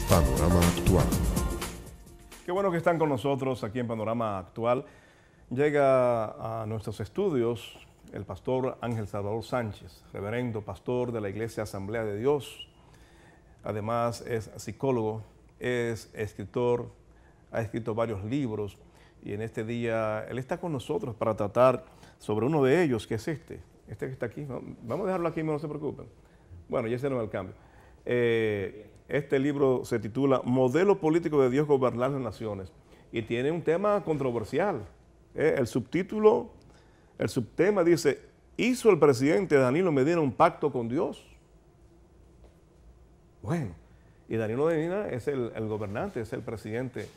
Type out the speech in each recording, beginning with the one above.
Panorama Actual. Qué bueno que están con nosotros aquí en Panorama Actual. Llega a nuestros estudios el pastor Ángel Salvador Sánchez, reverendo pastor de la Iglesia Asamblea de Dios. Además es psicólogo, es escritor, ha escrito varios libros y en este día él está con nosotros para tratar sobre uno de ellos, que es este que está aquí. Vamos a dejarlo aquí, no se preocupen. Bueno, ya hicieron el cambio. Este libro se titula Modelo Político de Dios Gobernar las Naciones y tiene un tema controversial. El subtema dice, ¿hizo el presidente Danilo Medina un pacto con Dios? Bueno, y Danilo Medina es el gobernante, es el presidente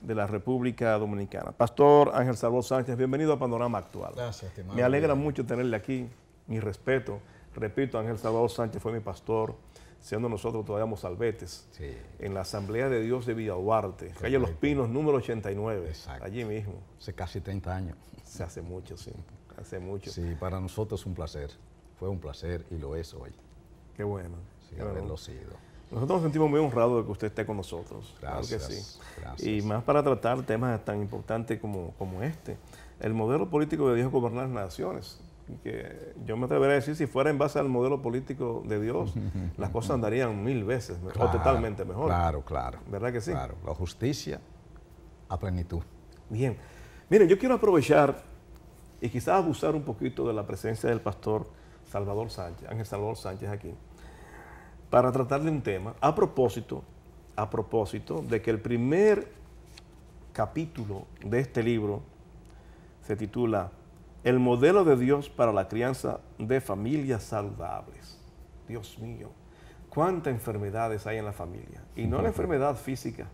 de la República Dominicana. Pastor Ángel Salvador Sánchez, bienvenido a Panorama Actual. Gracias, estimado. Me alegra mucho tenerle aquí, mi respeto. Repito, Ángel Salvador Sánchez fue mi pastor, siendo nosotros todavía mozalbetes, sí, en la Asamblea de Dios de Villa Duarte, calle Los Pinos, número 89, exacto, allí mismo. Hace casi 30 años. Se hace mucho, sí, hace mucho. Sí, para nosotros es un placer, fue un placer y lo es hoy. Qué bueno. Sí, haberlo sido. Nosotros nos sentimos muy honrados de que usted esté con nosotros. Gracias, claro que sí. Gracias. Y más para tratar temas tan importantes como este. El modelo político de Dios gobernar las naciones. Que yo me atrevería a decir, si fuera en base al modelo político de Dios, las cosas andarían 1000 veces mejor, claro, o totalmente mejor. Claro, claro. ¿Verdad que sí? Claro, la justicia a plenitud. Bien. Miren, yo quiero aprovechar y quizás abusar un poquito de la presencia del pastor Salvador Sánchez, Ángel Salvador Sánchez aquí, para tratar de un tema a propósito de que el primer capítulo de este libro se titula El modelo de Dios para la crianza de familias saludables. Dios mío, cuántas enfermedades hay en la familia. Y no la enfermedad física,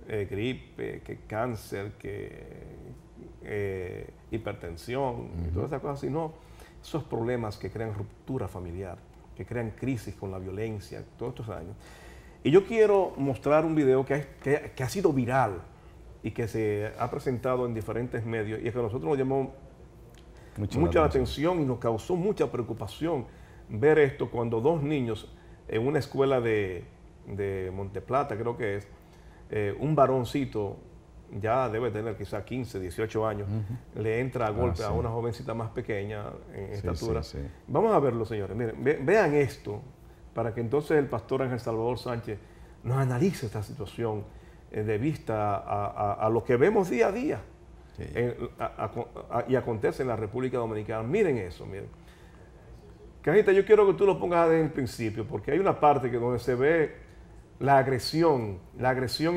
gripe, que cáncer, que hipertensión, y todas esas cosas, sino esos problemas que crean ruptura familiar, que crean crisis con la violencia, todos estos años. Y yo quiero mostrar un video que ha sido viral y que se ha presentado en diferentes medios y que a nosotros nos llamó mucha atención y nos causó mucha preocupación ver esto cuando dos niños en una escuela de Monteplata, creo que es, un varoncito, ya debe tener quizás 15, 18 años, le entra a golpe a una jovencita más pequeña en estatura. Sí. Vamos a verlo, señores. Miren, vean esto para que entonces el pastor Ángel Salvador Sánchez nos analice esta situación de vista a lo que vemos día a día, sí, y acontece en la República Dominicana. Miren eso, miren. Cajita, yo quiero que tú lo pongas desde el principio, porque hay una parte donde se ve la agresión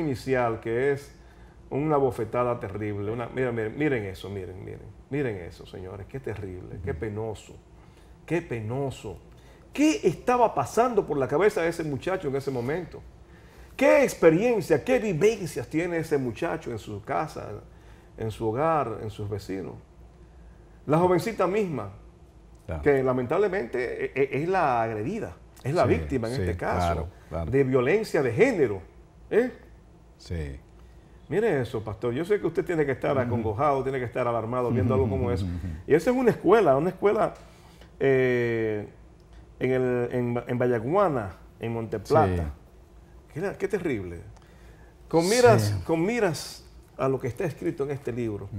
inicial, que es una bofetada terrible. Miren eso, miren eso, señores, qué terrible, qué penoso, qué penoso. ¿Qué estaba pasando por la cabeza de ese muchacho en ese momento? ¿Qué experiencia, qué vivencias tiene ese muchacho en su casa, en su hogar, en sus vecinos? La jovencita misma, claro, que lamentablemente es la agredida, es la víctima en este caso, claro, de violencia de género. Sí. Mire eso, pastor. Yo sé que usted tiene que estar acongojado, tiene que estar alarmado viendo algo como eso. Y esa es una escuela en Vallaguana, en Monteplata. Sí. Qué terrible. Con miras a lo que está escrito en este libro,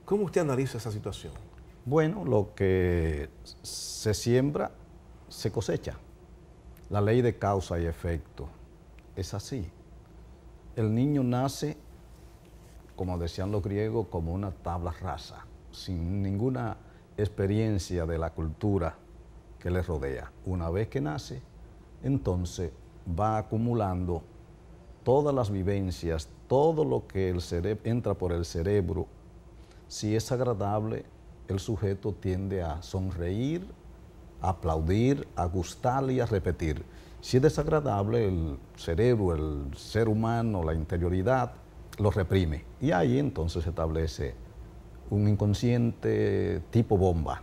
¿cómo usted analiza esa situación? Bueno, lo que se siembra, se cosecha. La ley de causa y efecto es así. El niño nace, como decían los griegos, como una tabla rasa, sin ninguna experiencia de la cultura que le rodea. Una vez que nace, entonces va acumulando todas las vivencias, todo lo que entra por el cerebro. Si es agradable, el sujeto tiende a sonreír, a aplaudir, a gustarle y a repetir. Si es desagradable, el cerebro, el ser humano, la interioridad, lo reprime. Y ahí entonces se establece un inconsciente tipo bomba.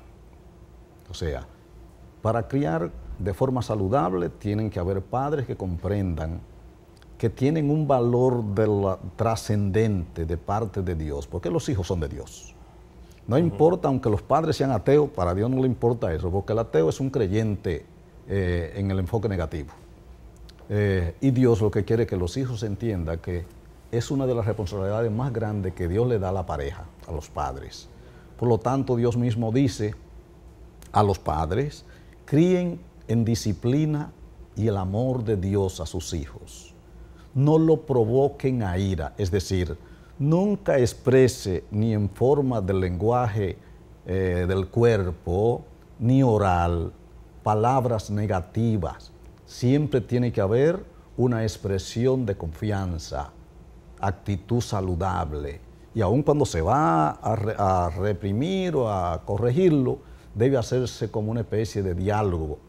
O sea, para criar de forma saludable tienen que haber padres que comprendan que tienen un valor trascendente de parte de Dios, porque los hijos son de Dios. No importa, aunque los padres sean ateos, para Dios no le importa eso, porque el ateo es un creyente en el enfoque negativo. Y Dios lo que quiere es que los hijos entiendan que es una de las responsabilidades más grandes que Dios le da a la pareja, a los padres. Por lo tanto, Dios mismo dice a los padres, críen en disciplina y el amor de Dios a sus hijos. No lo provoquen a ira, es decir, nunca exprese ni en forma del lenguaje del cuerpo, ni oral, palabras negativas. Siempre tiene que haber una expresión de confianza, actitud saludable. Y aun cuando se va a reprimir o a corregirlo, debe hacerse como una especie de diálogo,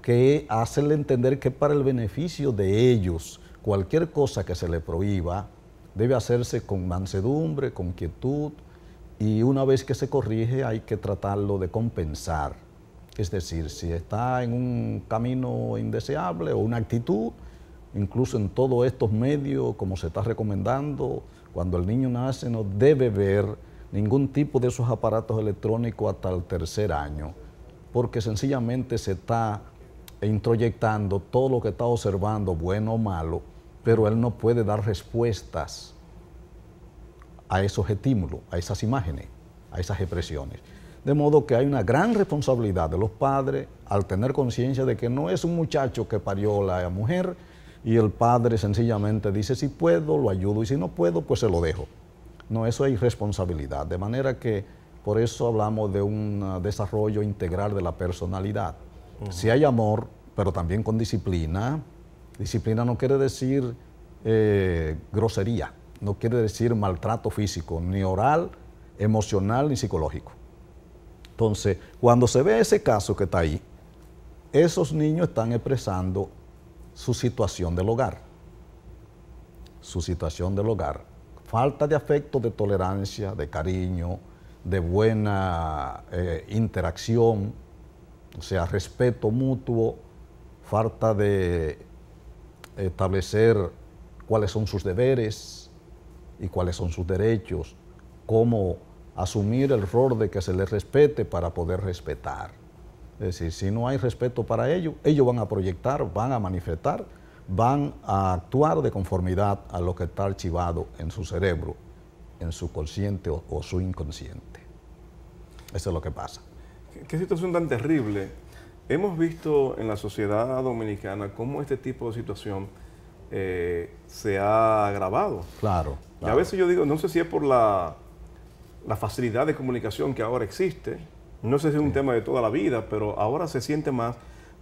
que hacerle entender que para el beneficio de ellos, cualquier cosa que se le prohíba, debe hacerse con mansedumbre, con quietud, y una vez que se corrige hay que tratarlo de compensar. Es decir, si está en un camino indeseable o una actitud, incluso en todos estos medios, como se está recomendando, cuando el niño nace no debe ver ningún tipo de esos aparatos electrónicos hasta el 3er año, porque sencillamente se está introyectando todo lo que está observando, bueno o malo, pero él no puede dar respuestas a esos estímulos, a esas imágenes, a esas expresiones. De modo que hay una gran responsabilidad de los padres al tener conciencia de que no es un muchacho que parió la mujer y el padre sencillamente dice, si puedo, lo ayudo, y si no puedo, pues se lo dejo. No, eso es irresponsabilidad. De manera que por eso hablamos de un desarrollo integral de la personalidad. Si hay amor, pero también con disciplina. Disciplina no quiere decir grosería, no quiere decir maltrato físico, ni oral, emocional, ni psicológico. Entonces, cuando se ve ese caso que está ahí, esos niños están expresando su situación del hogar. Su situación del hogar. Falta de afecto, de tolerancia, de cariño, de buena interacción, o sea, respeto mutuo, falta de establecer cuáles son sus deberes y cuáles son sus derechos, cómo asumir el rol de que se les respete para poder respetar. Es decir, si no hay respeto para ellos, ellos van a proyectar, van a manifestar, van a actuar de conformidad a lo que está archivado en su cerebro, en su consciente o su inconsciente. Eso es lo que pasa. ¿Qué situación tan terrible? Hemos visto en la sociedad dominicana cómo este tipo de situación se ha agravado. Claro. Y a veces yo digo, no sé si es por la facilidad de comunicación que ahora existe, no sé si es un tema de toda la vida, pero ahora se siente más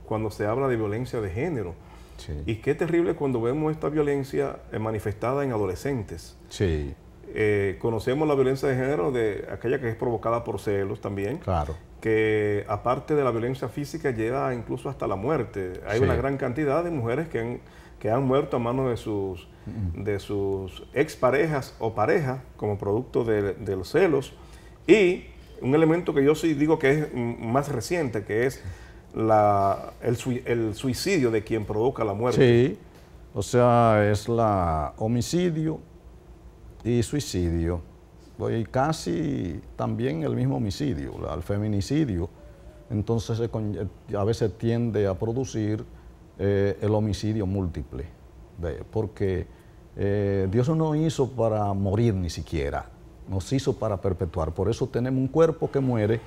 cuando se habla de violencia de género. Sí. Y qué terrible cuando vemos esta violencia manifestada en adolescentes. Sí. Conocemos la violencia de género, de aquella que es provocada por celos también. Claro. Que aparte de la violencia física lleva incluso hasta la muerte. Hay una gran cantidad de mujeres que han muerto a manos de sus exparejas o parejas como producto de los celos. Y un elemento que yo sí digo que es más reciente, que es el suicidio de quien provoca la muerte. Sí, o sea, es la homicidio y suicidio. Y casi también el mismo homicidio, el feminicidio. Entonces a veces tiende a producir el homicidio múltiple, porque Dios no nos hizo para morir ni siquiera, nos hizo para perpetuar. Por eso tenemos un cuerpo que muere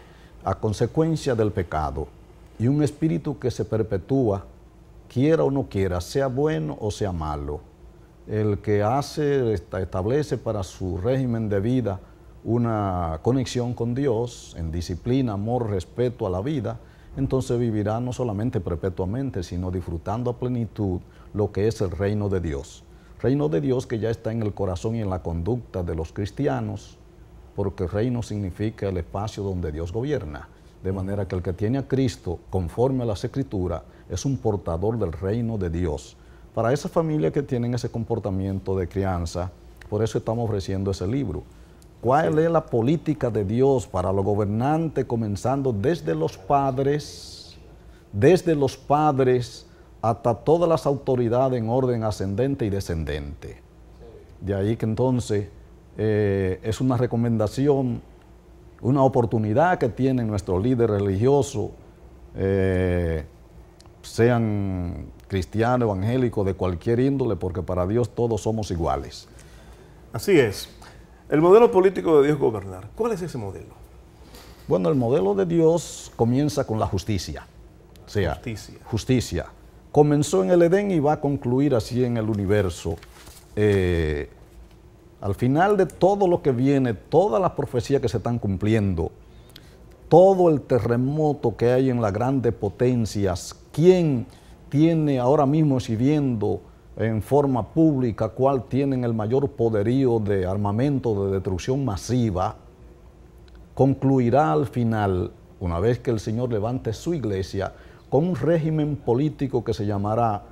a consecuencia del pecado y un espíritu que se perpetúa, quiera o no quiera, sea bueno o sea malo. El que establece para su régimen de vida una conexión con Dios, en disciplina, amor, respeto a la vida, entonces vivirá no solamente perpetuamente, sino disfrutando a plenitud lo que es el reino de Dios. Reino de Dios que ya está en el corazón y en la conducta de los cristianos, porque reino significa el espacio donde Dios gobierna. De manera que el que tiene a Cristo, conforme a las Escrituras, es un portador del reino de Dios. Para esas familias que tienen ese comportamiento de crianza, por eso estamos ofreciendo ese libro. ¿Cuál es la política de Dios para los gobernantes, comenzando desde los padres hasta todas las autoridades en orden ascendente y descendente? De ahí que entonces es una recomendación, una oportunidad que tienen nuestros líderes religiosos, sean cristiano, evangélico, de cualquier índole, porque para Dios todos somos iguales. Así es. El modelo político de Dios gobernar. ¿Cuál es ese modelo? Bueno, el modelo de Dios comienza con la justicia. O sea, justicia. Comenzó en el Edén y va a concluir así en el universo. Al final de todo lo que viene, todas las profecías que se están cumpliendo, todo el terremoto que hay en las grandes potencias, ¿quién tiene ahora mismo exhibiendo en forma pública cuál tienen el mayor poderío de armamento de destrucción masiva? Concluirá al final, una vez que el Señor levante su iglesia, con un régimen político que se llamará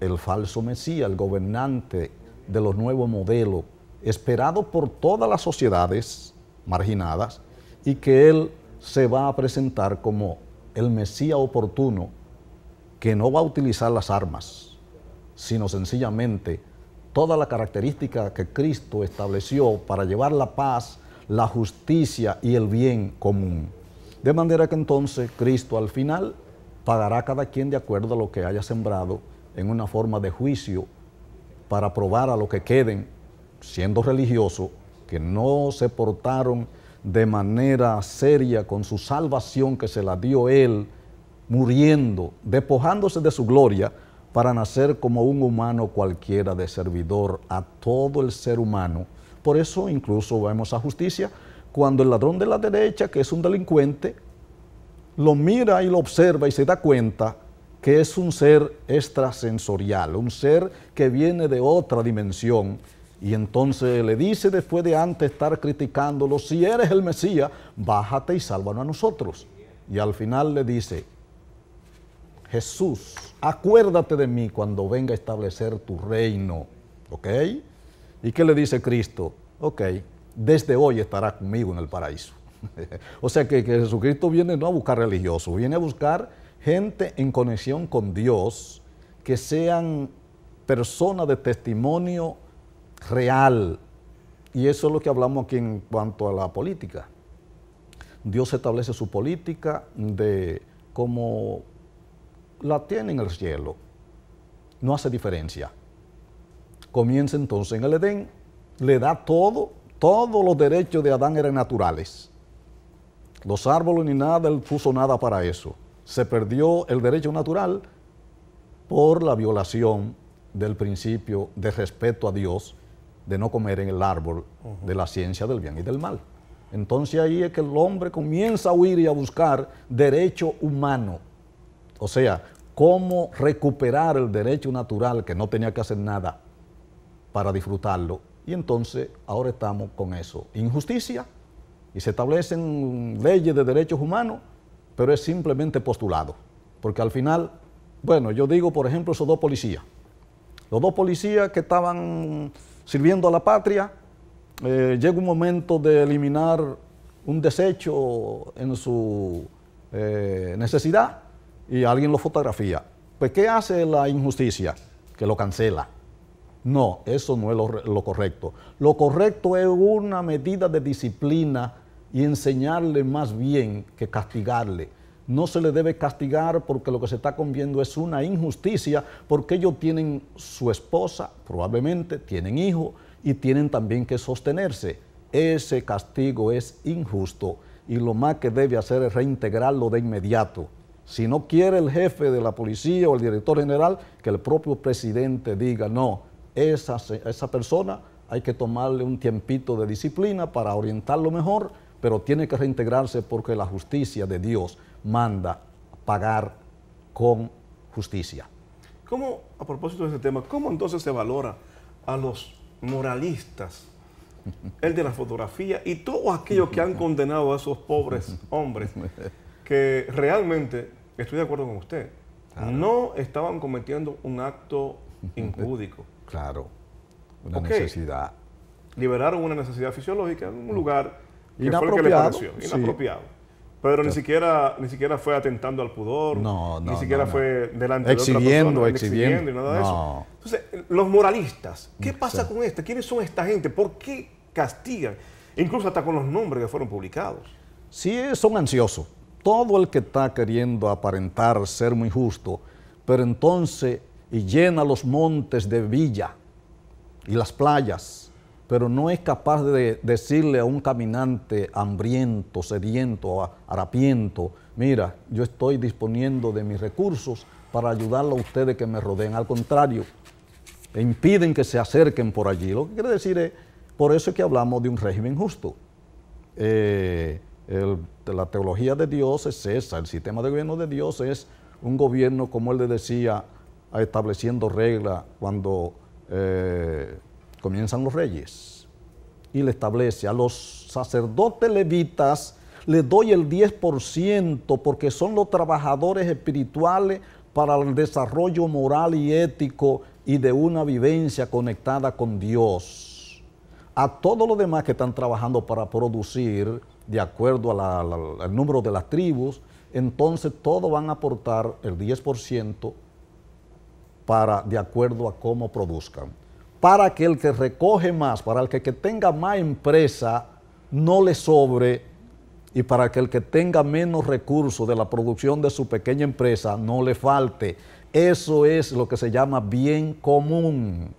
el falso Mesías, el gobernante de los nuevos modelos, esperado por todas las sociedades marginadas, y que Él se va a presentar como el Mesías oportuno, que no va a utilizar las armas, sino sencillamente toda la característica que Cristo estableció para llevar la paz, la justicia y el bien común. De manera que entonces Cristo al final pagará a cada quien de acuerdo a lo que haya sembrado en una forma de juicio para probar a los que queden siendo religiosos, que no se portaron de manera seria con su salvación que se la dio Él, muriendo, despojándose de su gloria para nacer como un humano cualquiera, de servidor a todo el ser humano. Por eso incluso vemos a justicia cuando el ladrón de la derecha, que es un delincuente, lo mira y lo observa y se da cuenta que es un ser extrasensorial, un ser que viene de otra dimensión, y entonces le dice, después de antes estar criticándolo, si eres el Mesías, bájate y sálvanos a nosotros. Y al final le dice, Jesús, acuérdate de mí cuando venga a establecer tu reino, ¿ok? ¿Y qué le dice Cristo? Ok, desde hoy estará conmigo en el paraíso. O sea que Jesucristo viene no a buscar religiosos, viene a buscar gente en conexión con Dios, que sean personas de testimonio real. Y eso es lo que hablamos aquí en cuanto a la política. Dios establece su política de como la tiene en el cielo. No hace diferencia. Comienza entonces en el Edén, le da todos los derechos de Adán eran naturales. Los árboles ni nada, él puso nada para eso. Se perdió el derecho natural por la violación del principio de respeto a Dios, de no comer en el árbol de la ciencia del bien y del mal. Entonces ahí es que el hombre comienza a huir y a buscar derecho humano. O sea, cómo recuperar el derecho natural, que no tenía que hacer nada para disfrutarlo. Y entonces ahora estamos con eso. Injusticia, y se establecen leyes de derechos humanos, pero es simplemente postulado. Porque al final, bueno, yo digo, por ejemplo, esos dos policías. Los dos policías que estaban sirviendo a la patria, llega un momento de eliminar un desecho en su necesidad y alguien lo fotografía. Pues, ¿qué hace la injusticia? Que lo cancela. No, eso no es lo correcto. Lo correcto es una medida de disciplina y enseñarle más bien que castigarle. No se le debe castigar porque lo que se está cometiendo es una injusticia, porque ellos tienen su esposa, probablemente tienen hijos y tienen también que sostenerse. Ese castigo es injusto y lo más que debe hacer es reintegrarlo de inmediato. Si no quiere el jefe de la policía o el director general, que el propio presidente diga, no, esa persona hay que tomarle un tiempito de disciplina para orientarlo mejor, pero tiene que reintegrarse porque la justicia de Dios manda pagar con justicia. ¿Cómo, a propósito de ese tema, cómo entonces se valora a los moralistas, el de la fotografía y todos aquellos que han condenado a esos pobres hombres que realmente, estoy de acuerdo con usted, no estaban cometiendo un acto impúdico? Claro, una necesidad. Liberaron una necesidad fisiológica en un lugar que inapropiado, fue el que le pareció, inapropiado. Sí. Pero ni siquiera fue atentando al pudor, ni siquiera fue delante de otra persona, exhibiendo y nada de eso. Entonces, los moralistas, ¿qué pasa con esto? ¿Quiénes son esta gente? ¿Por qué castigan? Incluso hasta con los nombres que fueron publicados. Sí, son ansiosos. Todo el que está queriendo aparentar ser muy justo, pero entonces y llena los montes de villa y las playas, pero no es capaz de decirle a un caminante hambriento, sediento, harapiento, mira, yo estoy disponiendo de mis recursos para ayudarlo a ustedes que me rodeen. Al contrario, impiden que se acerquen por allí. Lo que quiere decir es, por eso es que hablamos de un régimen justo. La teología de Dios es esa, el sistema de gobierno de Dios es un gobierno, como él le decía, estableciendo reglas cuando comienzan los reyes. Y le establece a los sacerdotes levitas, le doy el 10% porque son los trabajadores espirituales para el desarrollo moral y ético y de una vivencia conectada con Dios. A todos los demás que están trabajando para producir, de acuerdo al número de las tribus, entonces todos van a aportar el 10% de acuerdo a cómo produzcan. Para que el que recoge más, para el que tenga más empresa, no le sobre, y para que el que tenga menos recursos de la producción de su pequeña empresa no le falte. Eso es lo que se llama bien común.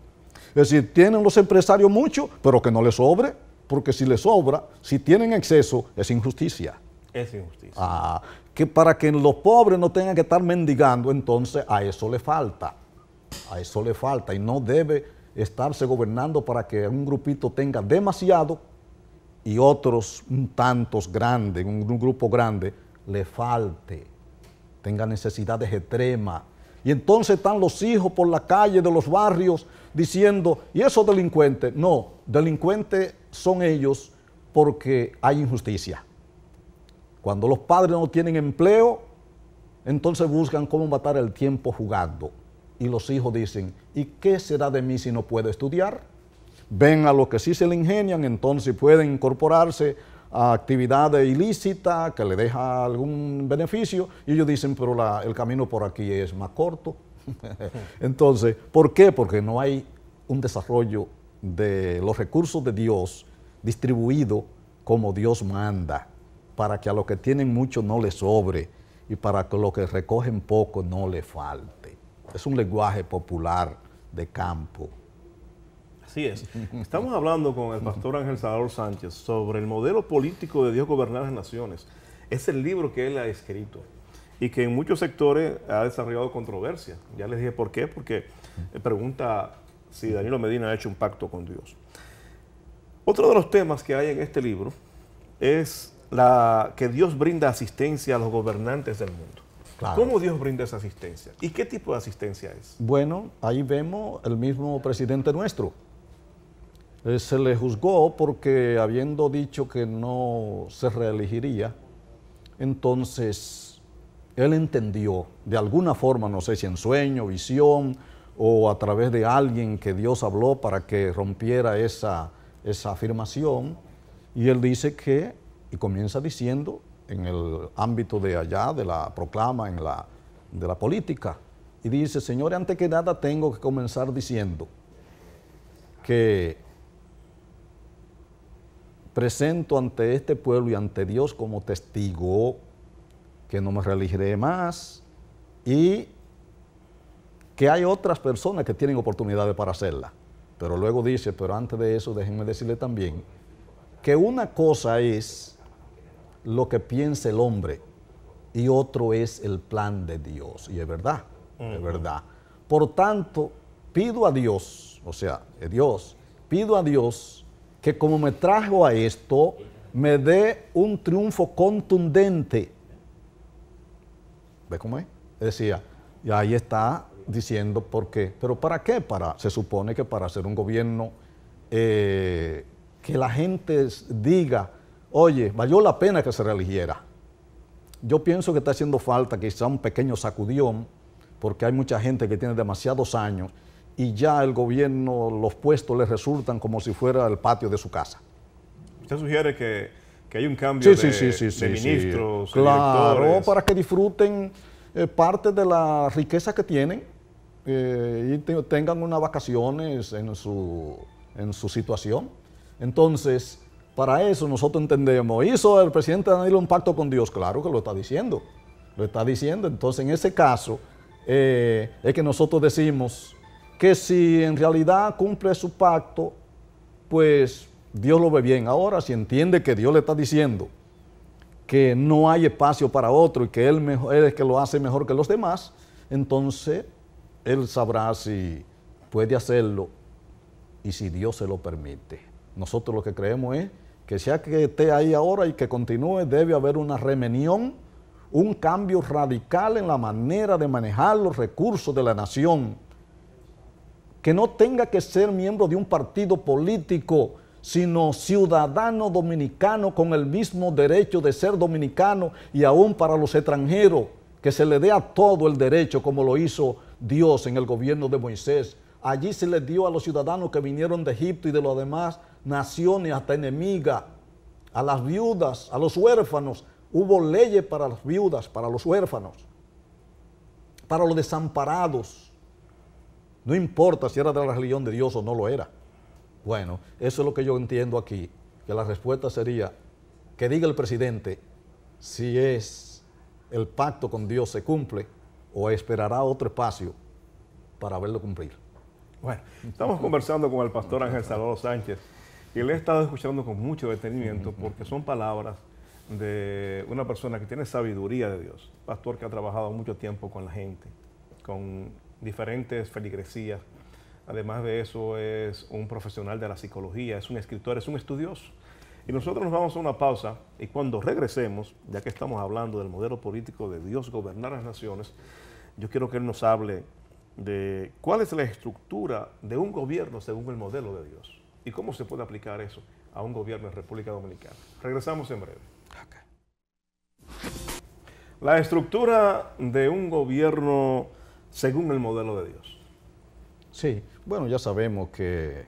Es decir, tienen los empresarios mucho, pero que no les sobre, porque si les sobra, si tienen exceso, es injusticia. Es injusticia. Que para que los pobres no tengan que estar mendigando, entonces a eso le falta. A eso le falta y no debe estarse gobernando para que un grupito tenga demasiado y otros un tantos grandes, un grupo grande, le falte, tenga necesidades extremas. Y entonces están los hijos por la calle de los barrios diciendo, ¿y esos delincuentes? No, delincuentes son ellos porque hay injusticia. Cuando los padres no tienen empleo, entonces buscan cómo matar el tiempo jugando. Y los hijos dicen, ¿y qué será de mí si no puedo estudiar? Ven a los que sí se le ingenian, entonces pueden incorporarse a actividades ilícitas que le deja algún beneficio, y ellos dicen, pero el camino por aquí es más corto. Entonces, ¿por qué? Porque no hay un desarrollo de los recursos de Dios distribuido como Dios manda, para que a los que tienen mucho no les sobre, y para que a los que recogen poco no les falte. Es un lenguaje popular de campo. Así es. Estamos hablando con el pastor Ángel Salvador Sánchez sobre el modelo político de Dios gobernar las naciones. Es el libro que él ha escrito y que en muchos sectores ha desarrollado controversia. Ya les dije por qué, porque pregunta si Danilo Medina ha hecho un pacto con Dios. Otro de los temas que hay en este libro es que Dios brinda asistencia a los gobernantes del mundo. Claro. ¿Cómo Dios brinda esa asistencia? ¿Y qué tipo de asistencia es? Bueno, ahí vemos el mismo presidente nuestro. Se le juzgó porque habiendo dicho que no se reelegiría, entonces él entendió de alguna forma, no sé si en sueño, visión o a través de alguien que Dios habló para que rompiera esa afirmación, y él dice que, y comienza diciendo, en el ámbito de allá, de la proclama, de la política. Y dice, señores, antes que nada tengo que comenzar diciendo que presento ante este pueblo y ante Dios como testigo que no me reelegiré más y que hay otras personas que tienen oportunidades para hacerla. Pero luego dice, pero antes de eso déjenme decirle también que una cosa es lo que piensa el hombre y otro es el plan de Dios. Y es verdad, es verdad. Por tanto, pido a Dios, o sea, pido a Dios que como me trajo a esto, me dé un triunfo contundente. ¿Ve cómo es? Decía, y ahí está diciendo por qué. ¿Pero para qué? Se supone que para hacer un gobierno que la gente diga, oye, valió la pena que se reeligiera. Yo pienso que está haciendo falta quizá un pequeño sacudión, porque hay mucha gente que tiene demasiados años y ya el gobierno, los puestos les resultan como si fuera el patio de su casa. ¿Usted sugiere que hay un cambio de ministros, claro, directores? Para que disfruten parte de la riqueza que tienen y tengan unas vacaciones en su situación. Entonces, para eso nosotros entendemos, ¿hizo el presidente Danilo un pacto con Dios? Claro que lo está diciendo. Entonces, en ese caso, es que nosotros decimos que si en realidad cumple su pacto, pues Dios lo ve bien. Ahora, si entiende que Dios le está diciendo que no hay espacio para otro y que él es el que lo hace mejor que los demás, entonces él sabrá si puede hacerlo y si Dios se lo permite. Nosotros lo que creemos es que sea que esté ahí ahora y que continúe, debe haber una remenión, un cambio radical en la manera de manejar los recursos de la nación, que no tenga que ser miembro de un partido político, sino ciudadano dominicano con el mismo derecho de ser dominicano, y aún para los extranjeros, que se le dé a todo el derecho como lo hizo Dios en el gobierno de Moisés. Allí se les dio a los ciudadanos que vinieron de Egipto y de las demás naciones, hasta enemigas, a las viudas, a los huérfanos. Hubo leyes para las viudas, para los huérfanos, para los desamparados. No importa si era de la religión de Dios o no lo era. Bueno, eso es lo que yo entiendo aquí, que la respuesta sería que diga el presidente si el pacto con Dios se cumple o esperará otro espacio para verlo cumplir. Bueno, estamos conversando con el pastor Ángel Salvador Sánchez y le he estado escuchando con mucho detenimiento porque son palabras de una persona que tiene sabiduría de Dios, pastor que ha trabajado mucho tiempo con la gente, con diferentes feligresías. Además de eso, es un profesional de la psicología, es un escritor, es un estudioso. Y nosotros nos vamos a una pausa y cuando regresemos, ya que estamos hablando del modelo político de Dios gobernar las naciones, yo quiero que él nos hable de cuál es la estructura de un gobierno según el modelo de Dios y cómo se puede aplicar eso a un gobierno en República Dominicana. Regresamos en breve. Okay. La estructura de un gobierno según el modelo de Dios. Sí, bueno, ya sabemos que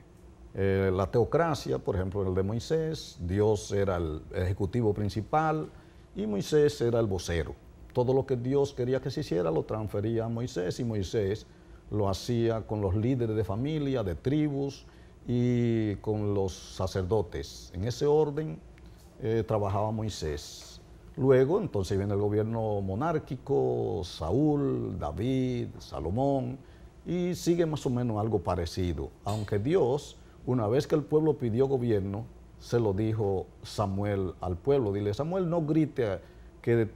la teocracia, por ejemplo, el de Moisés, Dios era el ejecutivo principal y Moisés era el vocero. Todo lo que Dios quería que se hiciera lo transfería a Moisés y Moisés lo hacía con los líderes de familia, de tribus y con los sacerdotes. En ese orden trabajaba Moisés. Luego, entonces viene el gobierno monárquico, Saúl, David, Salomón, y sigue más o menos algo parecido. Aunque Dios, una vez que el pueblo pidió gobierno, se lo dijo Samuel al pueblo. Dile, Samuel, no grite que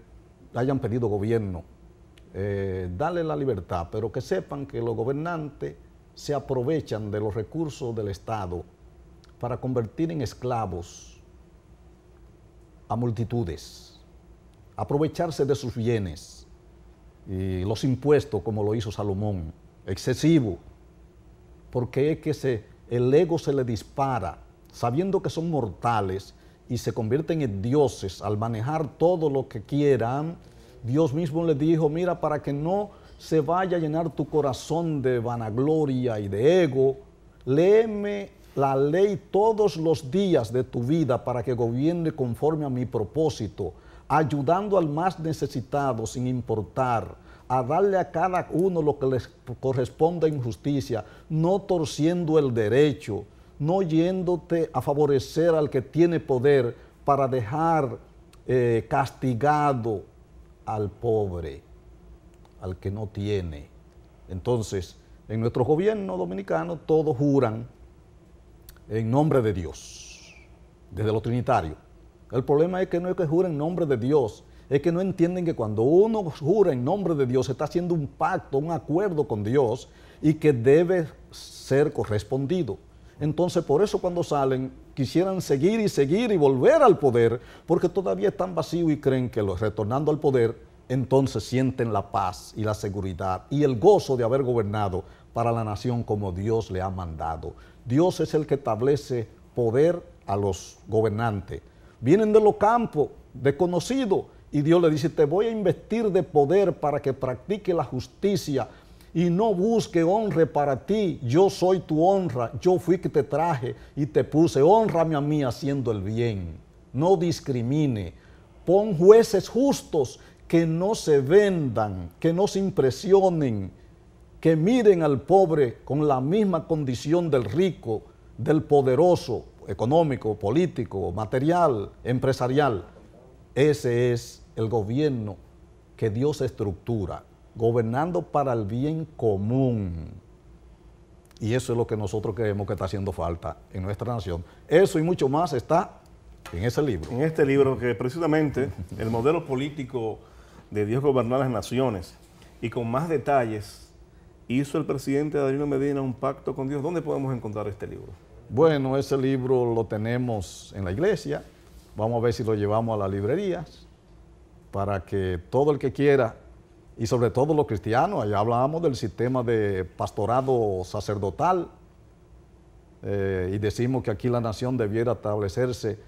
hayan pedido gobierno, dale la libertad, pero que sepan que los gobernantes se aprovechan de los recursos del Estado para convertir en esclavos a multitudes, aprovecharse de sus bienes y los impuestos como lo hizo Salomón, excesivo, porque es que el ego se le dispara, sabiendo que son mortales y se convierten en dioses al manejar todo lo que quieran. Dios mismo le dijo, mira, para que no se vaya a llenar tu corazón de vanagloria y de ego, léeme la ley todos los días de tu vida para que gobierne conforme a mi propósito, ayudando al más necesitado sin importar, a darle a cada uno lo que les corresponde en justicia, no torciendo el derecho, no yéndote a favorecer al que tiene poder para dejar castigado al pobre, al que no tiene. Entonces, en nuestro gobierno dominicano todos juran en nombre de Dios, desde lo trinitario. El problema es que no es que juren en nombre de Dios, es que no entienden que cuando uno jura en nombre de Dios, está haciendo un pacto, un acuerdo con Dios y que debe ser correspondido. Entonces, por eso cuando salen, quisieran seguir y volver al poder, porque todavía están vacíos y creen que retornando al poder, entonces sienten la paz y la seguridad y el gozo de haber gobernado para la nación como Dios le ha mandado. Dios es el que establece poder a los gobernantes. Vienen de los campos, desconocidos, y Dios le dice, te voy a investir de poder para que practique la justicia y no busque honra para ti. Yo soy tu honra, yo fui que te traje y te puse. Hónrame a mí haciendo el bien, no discrimine. Pon jueces justos que no se vendan, que no se impresionen, que miren al pobre con la misma condición del rico, del poderoso, económico, político, material, empresarial. Ese es el gobierno que Dios estructura. gobernando para el bien común. Y eso es lo que nosotros creemos que está haciendo falta en nuestra nación. Eso y mucho más está en ese libro. En este libro que precisamente el modelo político de Dios gobernar las naciones, y con más detalles hizo el presidente Danilo Medina un pacto con Dios. ¿Dónde podemos encontrar este libro? Bueno, ese libro lo tenemos en la iglesia. Vamos a ver si lo llevamos a las librerías para que todo el que quiera, y sobre todo los cristianos, allá hablábamos del sistema de pastorado sacerdotal, y decimos que aquí la nación debiera establecerse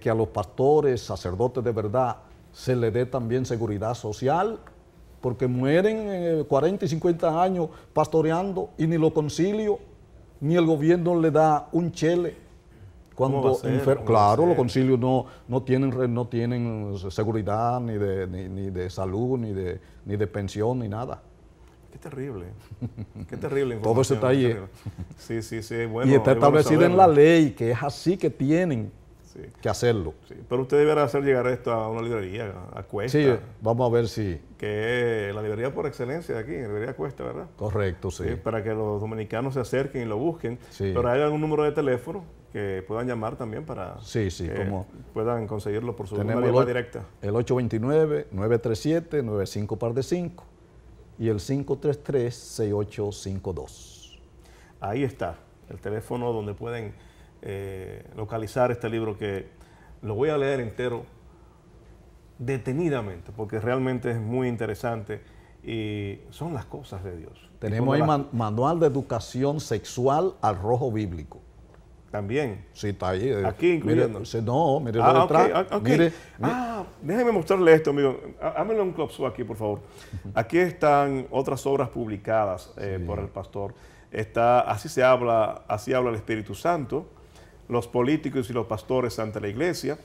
que a los pastores, sacerdotes de verdad, se le dé también seguridad social, porque mueren 40 y 50 años pastoreando y ni los concilios, ni el gobierno le da un chele. Cuando claro, los concilios no tienen seguridad ni de salud, ni de pensión, ni nada. Qué terrible. Qué terrible. Todo eso está ahí. Sí, sí, sí. Bueno, y está establecido en la ley que es así que tienen que hacerlo. Sí. Pero usted deberá hacer llegar esto a una librería, a Cuesta. Sí, vamos a ver si. Que es la librería por excelencia de aquí, la librería Cuesta, ¿verdad? Correcto, sí. Para que los dominicanos se acerquen y lo busquen. Sí. Pero hay algún número de teléfono que puedan llamar también para como puedan conseguirlo por su llamada directa. El 829-937-95 y el 533-6852. Ahí está, el teléfono donde pueden localizar este libro, que lo voy a leer entero detenidamente porque realmente es muy interesante y son las cosas de Dios. Tenemos ahí manual de educación sexual al rojo bíblico. También. Sí, está ahí. Aquí incluyendo. Mire lo detrás. Okay. Mire. Déjeme mostrarle esto, amigo. Hámelo un close aquí, por favor. Aquí están otras obras publicadas por el pastor. Así habla el Espíritu Santo, los políticos y los pastores ante la iglesia,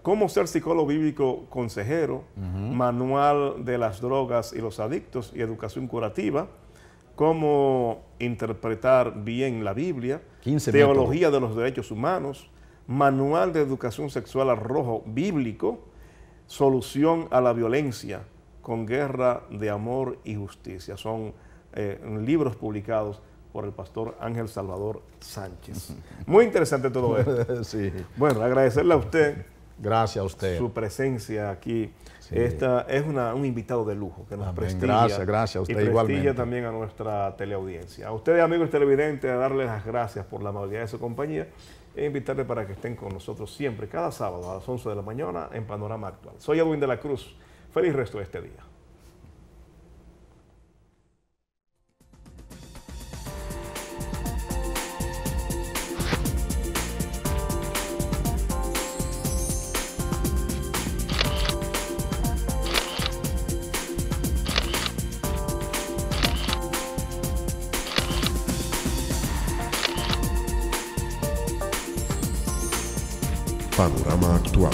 cómo ser psicólogo bíblico consejero, manual de las drogas y los adictos y educación curativa, cómo interpretar bien la Biblia, teología de los derechos humanos, manual de educación sexual al rojo bíblico, solución a la violencia con guerra de amor y justicia. Son libros publicados por el pastor Ángel Salvador Sánchez. Muy interesante todo esto. Sí. Bueno, agradecerle a usted. Gracias a usted. Su presencia aquí. Sí. Esta es un invitado de lujo que nos prestigia. Gracias a usted y igualmente. Prestigia también a nuestra teleaudiencia. A ustedes, amigos televidentes, a darles las gracias por la amabilidad de su compañía e invitarles para que estén con nosotros siempre, cada sábado a las 11 de la mañana en Panorama Actual. Soy Edwin de la Cruz. Feliz resto de este día. Panorama Actual.